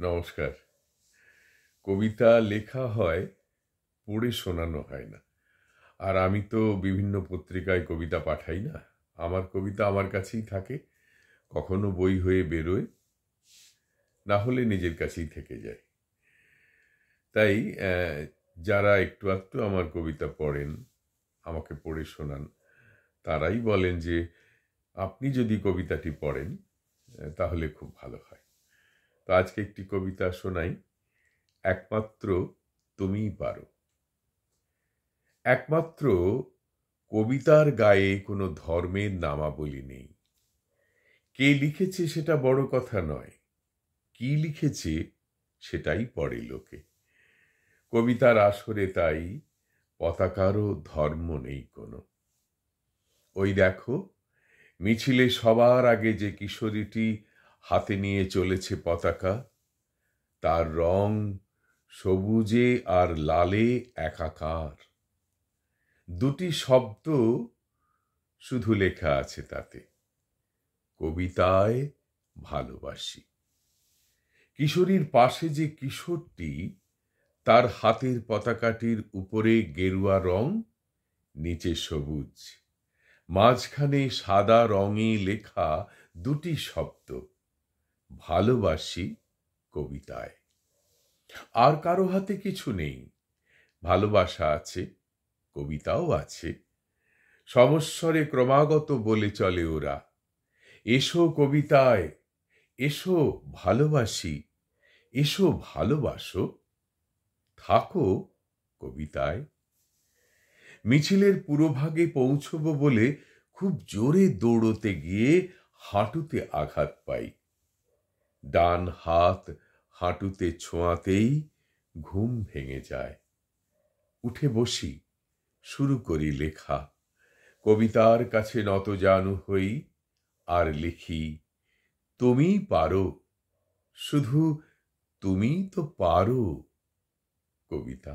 নমস্কার। কবিতা লেখা হয়, পড়ে শোনানো হয় না। আর আমি তো বিভিন্ন পত্রিকায় কবিতা পাঠাই না। আমার কবিতা আমার কাছেই থাকে, কখনো বই হয়ে বেরোয়, না হলে নিজের কাছেই থেকে যায়। তাই যারা একটু আধটু আমার কবিতা পড়েন, আমাকে পড়ে শোনান, তারাই বলেন যে আপনি যদি কবিতাটি পড়েন তাহলে খুব ভালো হয়। তো আজকে একটি কবিতা শোনাই, একমাত্র তুমিই পারো। একমাত্র কবিতার গায়ে কোনো ধর্মের নামাবলী নেই। কে লিখেছে সেটা বড় কথা নয়, কি লিখেছে সেটাই পড়ে লোকে। কবিতার আসরে তাই পতাকারও ধর্ম নেই কোনো। ওই দেখো, মিছিলে সবার আগে যে কিশোরীটি হাতে নিয়ে চলেছে পতাকা, তার রং সবুজে আর লালে একাকার। দুটি শব্দ শুধু লেখা আছে তাতে, কবিতায় ভালোবাসি। কিশোরীর পাশে যে কিশোরটি, তার হাতের পতাকাটির উপরে গেরুয়া রং, নিচে সবুজ, মাঝখানে সাদা রঙে লেখা দুটি শব্দ, ভালোবাসি কবিতায়। আর কারো হাতে কিছু নেই, ভালোবাসা আছে, কবিতাও আছে। সমস্বরে ক্রমাগত বলে চলে ওরা, এসো কবিতায়, এসো ভালোবাসি, এসো ভালোবাসো, থাকো কবিতায়। মিছিলের পুরোভাগে পৌঁছব বলে খুব জোরে দৌড়তে গিয়ে হাঁটুতে আঘাত পাই। ডান হাত হাঁটুতে ছোঁয়াতেই ঘুম ভেঙে যায়। উঠে বসি, শুরু করি লেখা, কবিতার কাছে নতজানু হই আর লিখি, তুমিই পারো, শুধু তুমিই তো পারো কবিতা।